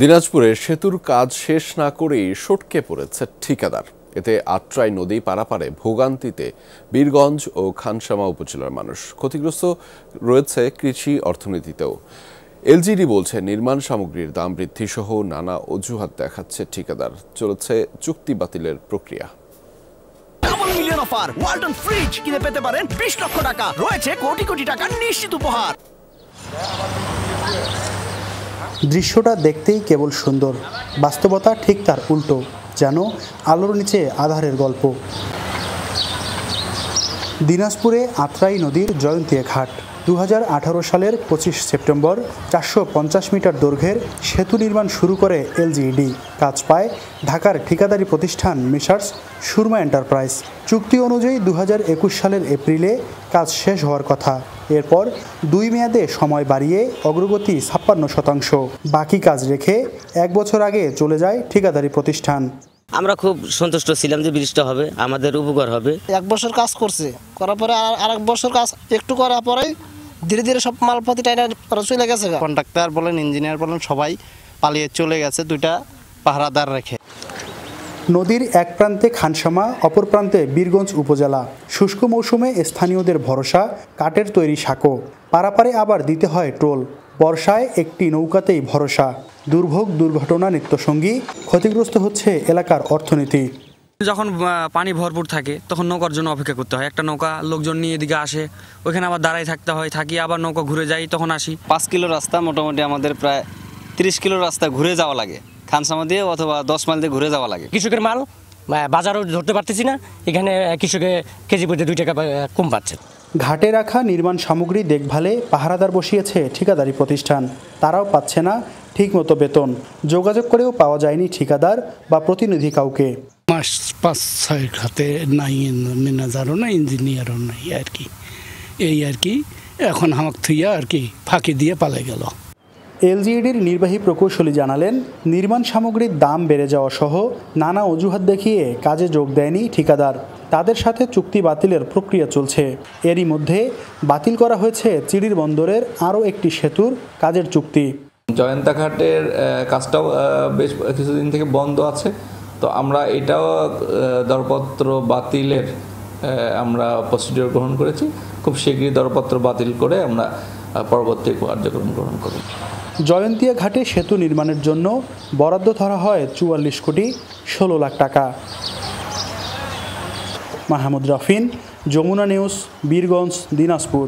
দিনাজপুরে সেতুর কাজ শেষ না করেই সটকে পড়েছে ঠিকাদার। এতে আত্রাই নদী পারাপারে ভোগান্তিতে বীরগঞ্জ ও খানসামা উপজেলার মানুষ। ক্ষতিগ্রস্ত রয়েছে কৃষি অর্থনীতিতেও। এলজিডি বলছে নির্মাণ সামগ্রীর দাম বৃদ্ধি সহ নানা অজুহাত দেখাচ্ছে ঠিকাদার। চলেছে চুক্তি বাতিলের প্রক্রিয়া। Double million offer Walton fridge কিনে পেতে পারেন 20 লক্ষ টাকা, রয়েছে কোটি কোটি টাকার নিশ্চিত উপহার। দৃশ্যটা দেখতেই কেবল সুন্দর, বাস্তবতা ঠিক তার উল্টো, যেন আলোর নিচে আধারের গল্প। দিনাজপুরে আত্রাই নদীর জয়ন্তিয়া ঘাট 2018 সালের 25 সেপ্টেম্বর 450 মিটার দৈর্ঘ্যের সেতু নির্মাণ শুরু করে এলজিইডি। কাজ পায় ঢাকার ঠিকাদারি প্রতিষ্ঠান মেসার্স সুরমা এন্টারপ্রাইজ। চুক্তি অনুযায়ী 2021 সালের এপ্রিলে কাজ শেষ হওয়ার কথা। এরপর 2 মেয়াদে সময় বাড়িয়ে অগ্রগতি 56%। বাকি কাজ রেখে 1 বছর আগে চলে যায় ঠিকাদারি প্রতিষ্ঠান। আমরা খুব সন্তুষ্ট ছিলাম যে ব্রিজটা হবে, আমাদের উপকার হবে। 1 বছর কাজ করছে, করার পরে আরেক বছর কাজ একটু করার পরে ধীরে ধীরে সব মালপাতি টাইনা চলে গেছে। কন্ট্রাক্টর বলেন, ইঞ্জিনিয়ার বলেন, সবাই পালিয়ে চলে গেছে 2টা পাহারাদার রেখে। নদীর এক প্রান্তে খানসামা, অপর প্রান্তে বীরগঞ্জ উপজেলা। শুষ্ক মৌসুমে স্থানীয়দের ভরসা কাঠের তৈরি সাঁকো, পারাপারে আবার দিতে হয় টোল। বর্ষায় একটি নৌকাতেই ভরসা। দুর্ভোগ দুর্ঘটনা নিত্যসঙ্গী, ক্ষতিগ্রস্ত হচ্ছে এলাকার অর্থনীতি। যখন পানি ভরপুর থাকে তখন নৌকার জন্য অপেক্ষা করতে হয়। একটা নৌকা লোকজন নিয়ে এদিকে আসে, ওইখানে আবার দাঁড়াই থাকতে হয়, থাকি আবার নৌকা ঘুরে যাই, তখন আসি। 5 কিলো রাস্তা, মোটামুটি আমাদের প্রায় 30 কিলো রাস্তা ঘুরে যাওয়া লাগে, খানসামা দিয়ে অথবা 10 মাইল দিয়ে ঘুরে যাওয়া লাগে। কৃষকের মাল বাজারও ধরতে পারতেছি না, এখানে কৃষকের কেজি প্রতি 2 টাকা কম পাচ্ছে। ঘাটে রাখা নির্মাণ সামগ্রী দেখভালে পাহারাদার বসিয়েছে ঠিকাদারি প্রতিষ্ঠান। তারাও পাচ্ছে না ঠিকমতো বেতন। যোগাযোগ করেও পাওয়া যায়নি ঠিকাদার বা প্রতিনিধি কাউকে। মাস 5-6 হাতে নাই, ম্যানেজারও নাই, ইঞ্জিনিয়ারও নাই আর কি। এই আর কি এখন হামাক থুইয়া আর কি ফাঁকি দিয়ে পালে গেল। এলজিইডির নির্বাহী প্রকৌশলী জানালেন, নির্মাণ সামগ্রীর দাম বেড়ে যাওয়া সহ নানা অজুহাত দেখিয়ে কাজে যোগ দেয়নি ঠিকাদার। তাদের সাথে চুক্তি বাতিলের প্রক্রিয়া চলছে। এরই মধ্যে বাতিল করা হয়েছে চিড়ির বন্দরের আরও একটি সেতুর কাজের চুক্তি। জয়ন্তা ঘাটের কাজটাও বেশ কিছুদিন থেকে বন্ধ আছে, তো আমরা এটাও দরপত্র বাতিলের আমরা প্রসিডিওর গ্রহণ করেছি। খুব শীঘ্রই দরপত্র বাতিল করে আমরা পরবর্তী কার্যক্রম গ্রহণ করব। জয়ন্তিয়া ঘাটে সেতু নির্মাণের জন্য বরাদ্দ ধরা হয় 44 কোটি 16 লাখ টাকা। মাহমুদ রাফিন, যমুনা নিউজ, বীরগঞ্জ, দিনাজপুর।